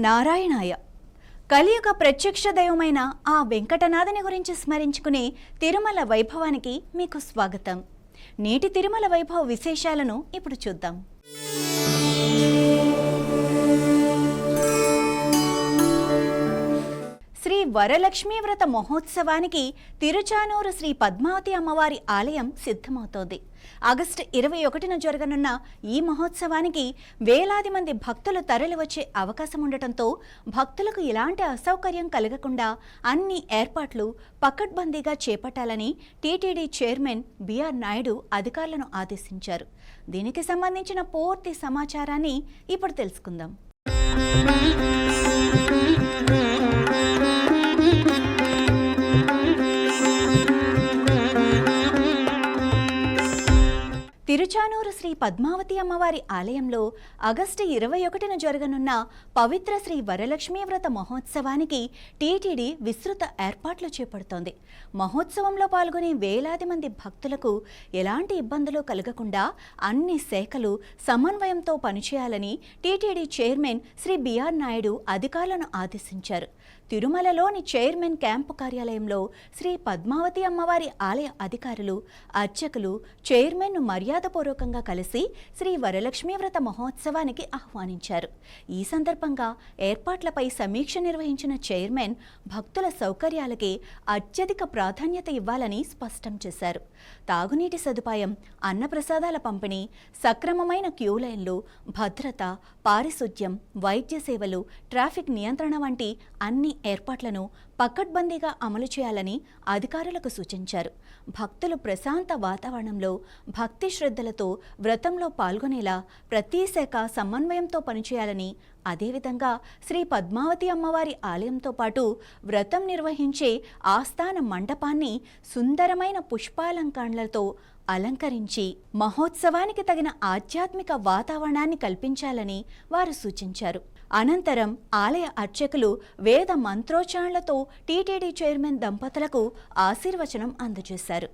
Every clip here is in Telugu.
నారాయణాయ. కలియుగ ప్రత్యక్ష దైవమైన ఆ వెంకటనాథుని గురించి స్మరించుకునే తిరుమల వైభవానికి మీకు స్వాగతం. నేటి తిరుమల వైభవ విశేషాలను ఇప్పుడు చూద్దాం. శ్రీ వరలక్ష్మీ వ్రత మహోత్సవానికి తిరుచానూరు శ్రీ పద్మావతి అమ్మవారి ఆలయం సిద్ధమవుతోంది. ఆగస్టు 21న జరగనున్న ఈ మహోత్సవానికి వేలాది మంది భక్తులు తరలివచ్చే అవకాశం ఉండటంతో భక్తులకు ఎలాంటి అసౌకర్యం కలగకుండా అన్ని ఏర్పాట్లు పకడ్బందీగా చేపట్టాలని టీటీడీ చైర్మన్ బిఆర్ నాయుడు అధికారులను ఆదేశించారు. దీనికి సంబంధించిన పూర్తి సమాచారాన్ని ఇప్పుడు తెలుసుకుందాం. తిరుచానూరు శ్రీ పద్మావతి అమ్మవారి ఆలయంలో ఆగస్టు 21న జరగనున్న పవిత్ర శ్రీ వరలక్ష్మీ వ్రత మహోత్సవానికి టీటీడీ విస్తృత ఏర్పాట్లు చేపడుతోంది. మహోత్సవంలో పాల్గొనే వేలాది మంది భక్తులకు ఎలాంటి ఇబ్బందులు కలగకుండా అన్ని శాఖలు సమన్వయంతో పనిచేయాలని టీటీడీ చైర్మన్ శ్రీ బిఆర్ నాయుడు అధికారులను ఆదేశించారు. తిరుమలలోని చైర్మన్ క్యాంపు కార్యాలయంలో శ్రీ పద్మావతి అమ్మవారి ఆలయ అధికారులు, అర్చకులు చైర్మన్ను మర్యాదపూర్వకంగా కలిసి శ్రీ వరలక్ష్మీ వ్రత మహోత్సవానికి ఆహ్వానించారు. ఈ సందర్భంగా ఏర్పాట్లపై సమీక్ష నిర్వహించిన చైర్మన్ భక్తుల సౌకర్యాలకే అత్యధిక ప్రాధాన్యత ఇవ్వాలని స్పష్టం చేశారు. తాగునీటి సదుపాయం, అన్నప్రసాదాల పంపిణీ, సక్రమమైన క్యూ లైన్లు, భద్రత, పారిశుద్ధ్యం, వైద్య సేవలు, ట్రాఫిక్ నియంత్రణ వంటి అన్ని ఏర్పాట్లను పకడ్బందీగా అమలు చేయాలని అధికారులకు సూచించారు. భక్తులు ప్రశాంత వాతావరణంలో భక్తి శ్రద్ధలతో వ్రతంలో పాల్గొనేలా ప్రతి శాఖ సమన్వయంతో పనిచేయాలని, అదేవిధంగా శ్రీ పద్మావతి అమ్మవారి ఆలయంతో పాటు వ్రతం నిర్వహించే ఆస్థాన మండపాన్ని సుందరమైన పుష్పాలంకరణలతో అలంకరించి మహోత్సవానికి తగిన ఆధ్యాత్మిక వాతావరణాన్ని కల్పించాలని వారు సూచించారు. అనంతరం ఆలయ అర్చకులు వేద మంత్రోచ్చారణలతో టీటీడీ చైర్మన్ దంపతులకు ఆశీర్వచనం అందజేశారు.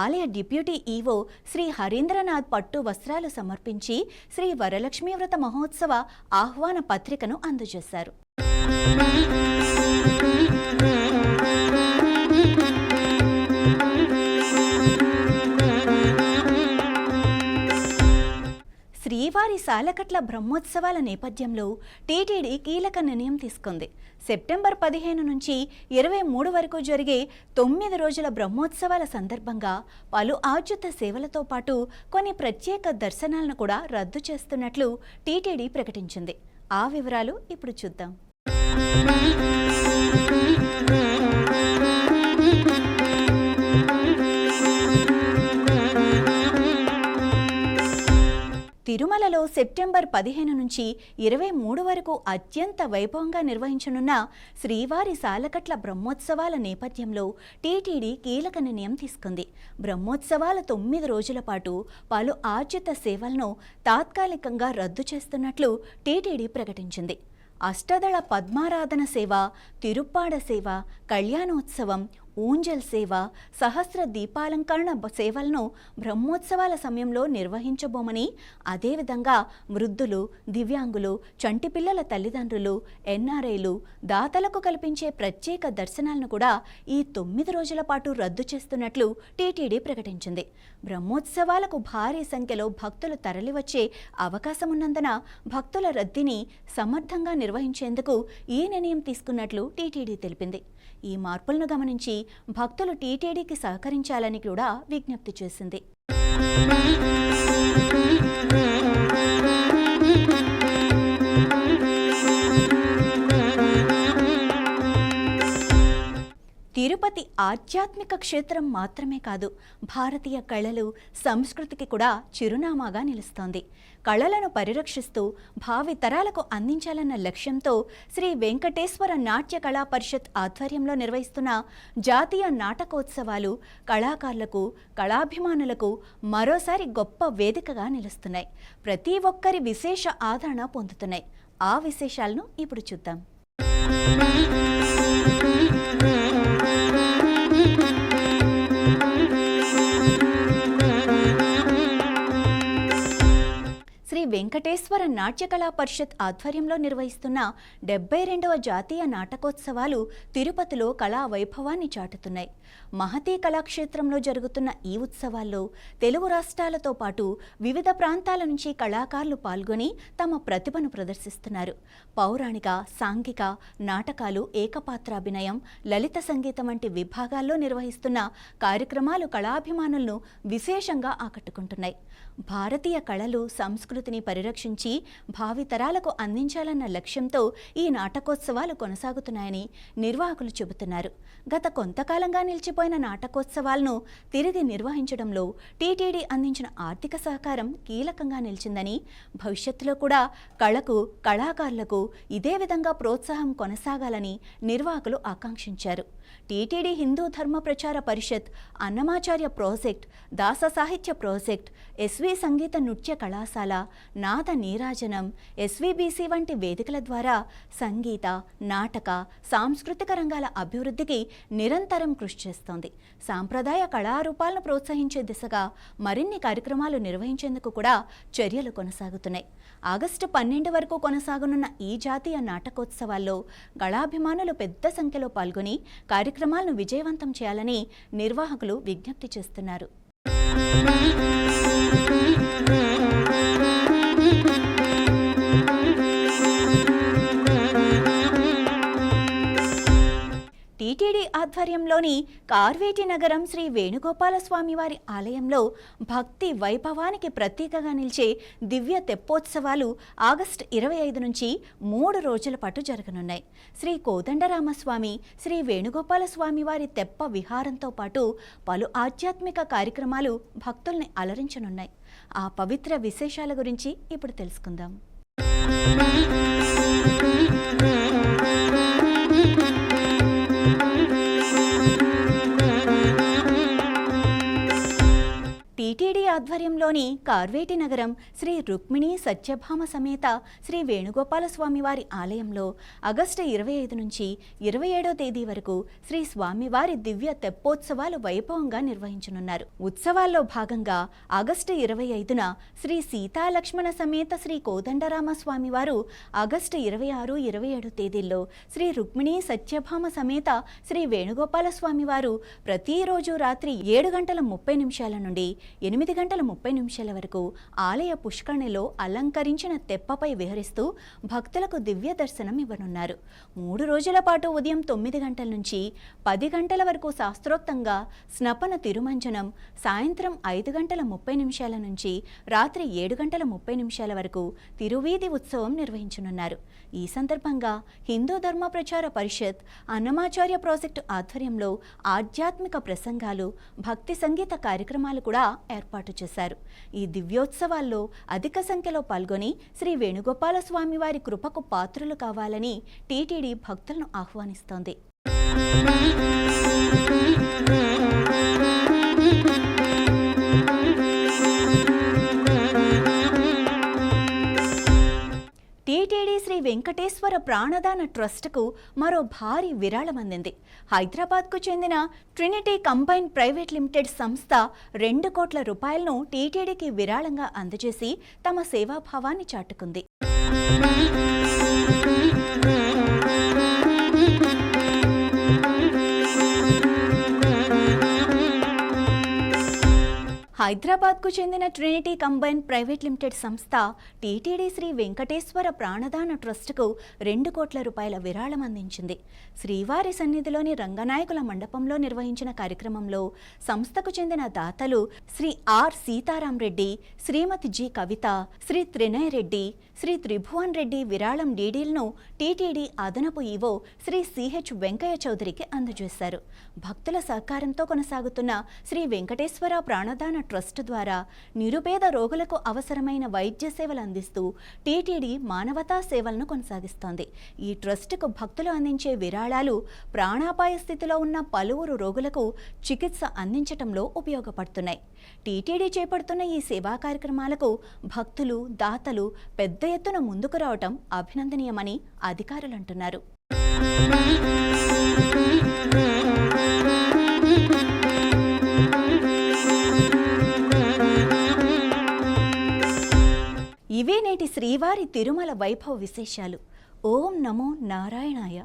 ఆలయ డిప్యూటీ ఈవో శ్రీ హరీంద్రనాథ్ పట్టు వస్త్రాలు సమర్పించి శ్రీ వరలక్ష్మీ వ్రత మహోత్సవ ఆహ్వాన పత్రికను అందజేశారు. శ్రీవారి సాలకట్ల బ్రహ్మోత్సవాల నేపథ్యంలో టీటీడీ కీలక నిర్ణయం తీసుకుంది. సెప్టెంబర్ 15 నుంచి 23 వరకు జరిగే 9 రోజుల బ్రహ్మోత్సవాల సందర్భంగా పలు ఆర్జిత సేవలతో పాటు కొన్ని ప్రత్యేక దర్శనాలను కూడా రద్దు చేస్తున్నట్లు టీటీడీ ప్రకటించింది. ఆ వివరాలు ఇప్పుడు చూద్దాం. తిరుమలలో సెప్టెంబర్ 15 నుంచి 23 వరకు అత్యంత వైభవంగా నిర్వహించనున్న శ్రీవారి సాలకట్ల బ్రహ్మోత్సవాల నేపథ్యంలో టీటీడీ కీలక నిర్ణయం తీసుకుంది. బ్రహ్మోత్సవాల 9 రోజుల పాటు పలు ఆర్జిత సేవలను తాత్కాలికంగా రద్దు చేస్తున్నట్లు టీటీడీ ప్రకటించింది. అష్టదళ పద్మారాధన సేవ, తిరుప్పాడ సేవ, కళ్యాణోత్సవం, ఊంజల్ సేవ, సహస్ర దీపాలంకరణ సేవలను బ్రహ్మోత్సవాల సమయంలో నిర్వహించబోమని, అదేవిధంగా వృద్ధులు, దివ్యాంగులు, చంటిపిల్లల తల్లిదండ్రులు, ఎన్ఆర్ఐలు, దాతలకు కల్పించే ప్రత్యేక దర్శనాలను కూడా ఈ 9 రోజుల పాటు రద్దు చేస్తున్నట్లు టీటీడీ ప్రకటించింది. బ్రహ్మోత్సవాలకు భారీ సంఖ్యలో భక్తులు తరలివచ్చే అవకాశం ఉన్నందున భక్తుల రద్దీని సమర్థంగా నిర్వహించేందుకు ఈ నిర్ణయం తీసుకున్నట్లు టీటీడీ తెలిపింది. ఈ మార్పులను గమనించి భక్తులు టీటీడీకి సహకరించాలని కూడా విజ్ఞప్తి చేసింది. తిరుపతి ఆధ్యాత్మిక క్షేత్రం మాత్రమే కాదు, భారతీయ కళలు, సంస్కృతికి కూడా చిరునామాగా నిలుస్తోంది. కళలను పరిరక్షిస్తూ భావి తరాలకు అందించాలన్న లక్ష్యంతో శ్రీ వెంకటేశ్వర నాట్య కళా పరిషత్ ఆధ్వర్యంలో నిర్వహిస్తున్న జాతీయ నాటకోత్సవాలు కళాకారులకు, కళాభిమానులకు మరోసారి గొప్ప వేదికగా నిలుస్తున్నాయి. ప్రతి ఒక్కరి విశేష ఆదరణ పొందుతున్నాయి. ఆ విశేషాలను ఇప్పుడు చూద్దాం. శ్రీ వెంకటేశ్వర నాట్య కళా పరిషత్ ఆధ్వర్యంలో నిర్వహిస్తున్న 72వ జాతీయ నాటకోత్సవాలు తిరుపతిలో కళా వైభవాన్ని చాటుతున్నాయి. మహతీ కళాక్షేత్రంలో జరుగుతున్న ఈ ఉత్సవాల్లో తెలుగు రాష్ట్రాలతో పాటు వివిధ ప్రాంతాల నుంచి కళాకారులు పాల్గొని తమ ప్రతిభను ప్రదర్శిస్తున్నారు. పౌరాణిక, సాంఘిక నాటకాలు, ఏకపాత్రాభినయం, లలిత సంగీతం వంటి విభాగాల్లో నిర్వహిస్తున్న కార్యక్రమాలు కళాభిమానులను విశేషంగా ఆకట్టుకుంటున్నాయి. భారతీయ కళలు, సంస్కృతిని పరిరక్షించి భావితరాలకు అందించాలన్న లక్ష్యంతో ఈ నాటకోత్సవాలు కొనసాగుతున్నాయని నిర్వాహకులు చెబుతున్నారు. గత కొంతకాలంగా నిలిచిపోయిన నాటకోత్సవాలను తిరిగి నిర్వహించడంలో టీటీడీ అందించిన ఆర్థిక సహకారం కీలకంగా నిలిచిందని, భవిష్యత్తులో కూడా కళకు, కళాకారులకు ఇదే విధంగా ప్రోత్సాహం కొనసాగాలని నిర్వాహకులు ఆకాంక్షించారు. టీటీడీ హిందూ ధర్మ ప్రచార పరిషత్, అన్నమాచార్య ప్రాజెక్ట్, దాస సాహిత్య ప్రాజెక్ట్, ఎస్వి సంగీత నృత్య కళాశాల, నాద నీరాజనం, ఎస్విబిసి వంటి వేదికల ద్వారా సంగీత, నాటక, సాంస్కృతిక రంగాల అభివృద్ధికి నిరంతరం కృషి చేస్తోంది. సాంప్రదాయ కళారూపాలను ప్రోత్సహించే దిశగా మరిన్ని కార్యక్రమాలు నిర్వహించేందుకు కూడా చర్యలు కొనసాగుతున్నాయి. ఆగస్టు 12 వరకు కొనసాగనున్న ఈ జాతీయ నాటకోత్సవాల్లో కళాభిమానులు పెద్ద సంఖ్యలో పాల్గొని కార్యక్రమాలను విజయవంతం చేయాలని నిర్వాహకులు విజ్ఞప్తి చేస్తున్నారు. టీటీడీ ఆధ్వర్యంలోని కార్వేటి నగరం శ్రీ వేణుగోపాల స్వామివారి ఆలయంలో భక్తి వైభవానికి ప్రతీకగా నిలిచే దివ్య తెప్పోత్సవాలు ఆగస్టు 25 నుంచి 3 రోజుల పాటు జరగనున్నాయి. శ్రీ కోదండరామస్వామి, శ్రీ వేణుగోపాల స్వామివారి తెప్ప విహారంతో పాటు పలు ఆధ్యాత్మిక కార్యక్రమాలు భక్తుల్ని అలరించనున్నాయి. ఆ పవిత్ర విశేషాల గురించి ఇప్పుడు తెలుసుకుందాం. టీటీడీ ఆధ్వర్యంలోని కార్వేటి నగరం శ్రీ రుక్మిణీ సత్యభామ సమేత శ్రీ వేణుగోపాల స్వామివారి ఆలయంలో ఆగస్టు 25 నుంచి 27వ తేదీ వరకు శ్రీ స్వామివారి దివ్య తెప్పోత్సవాలు వైభవంగా నిర్వహించనున్నారు. ఉత్సవాల్లో భాగంగా ఆగస్టు 25న శ్రీ సీతాలక్ష్మణ సమేత శ్రీ కోదండరామ స్వామివారు, ఆగస్టు 26, 27 తేదీల్లో శ్రీ రుక్మిణీ సత్యభామ సమేత శ్రీ వేణుగోపాల స్వామివారు ప్రతిరోజు రాత్రి 7:30 నుండి 8:30 వరకు ఆలయ పుష్కరిణిలో అలంకరించిన తెప్పపై విహరిస్తూ భక్తులకు దివ్య దర్శనం ఇవ్వనున్నారు. 3 రోజుల పాటు ఉదయం 9 గంటల నుంచి 10 గంటల వరకు శాస్త్రోక్తంగా స్నపన తిరుమంజనం, సాయంత్రం 5:30 నుంచి రాత్రి 7:30 వరకు తిరువీధి ఉత్సవం నిర్వహించనున్నారు. ఈ సందర్భంగా హిందూ ధర్మ ప్రచార పరిషత్, అన్నమాచార్య ప్రాజెక్టు ఆధ్వర్యంలో ఆధ్యాత్మిక ప్రసంగాలు, భక్తి సంగీత కార్యక్రమాలు కూడా ఏర్పాటు చేశారు. ఈ దివ్యోత్సవాల్లో అధిక సంఖ్యలో పాల్గొని శ్రీ వేణుగోపాల స్వామి వారి కృపకు పాత్రులు కావాలని టీటీడీ భక్తులను ఆహ్వానిస్తోంది. టీటీడీ శ్రీ వెంకటేశ్వర ప్రాణదాన ట్రస్టుకు మరో భారీ విరాళం అందింది. హైదరాబాద్కు చెందిన ట్రినిటీ కంబైన్ ప్రైవేట్ లిమిటెడ్ సంస్థ 2 కోట్ల రూపాయలను టీటీడీకి విరాళంగా అందజేసి తమ సేవాభావాన్ని చాటుకుంది. హైదరాబాద్కు చెందిన ట్రినిటీ కంబైన్ ప్రైవేట్ లిమిటెడ్ సంస్థ టీటీడీ శ్రీ వెంకటేశ్వర ప్రాణదాన ట్రస్టుకు 2 కోట్ల రూపాయల విరాళం అందించింది. శ్రీవారి సన్నిధిలోని రంగనాయకుల మండపంలో నిర్వహించిన కార్యక్రమంలో సంస్థకు చెందిన దాతలు శ్రీ ఆర్ సీతారాం రెడ్డి, శ్రీమతి జి కవిత, శ్రీ త్రినయ్ రెడ్డి, శ్రీ త్రిభువన్ రెడ్డి విరాళం డీడీలను టీటీడీ అదనపు ఈవో శ్రీ సిహెచ్ వెంకయ్య చౌదరికి అందజేశారు. భక్తుల సహకారంతో కొనసాగుతున్న శ్రీ వెంకటేశ్వర ప్రాణదాన ట్రస్ట్ ద్వారా నిరుపేద రోగులకు అవసరమైన వైద్య సేవలు అందిస్తూ టీటీడీ మానవతా సేవలను కొనసాగిస్తోంది. ఈ ట్రస్టుకు భక్తులు అందించే విరాళాలు ప్రాణాపాయ స్థితిలో ఉన్న పలువురు రోగులకు చికిత్స అందించటంలో ఉపయోగపడుతున్నాయి. టీటీడీ చేపడుతున్న ఈ సేవా కార్యక్రమాలకు భక్తులు, దాతలు పెద్ద ఎత్తున ముందుకు రావటం అభినందనీయమని అధికారులు అంటున్నారు. ఇవే నేటి శ్రీవారి తిరుమల వైభవ విశేషాలు. ఓం నమో నారాయణాయ.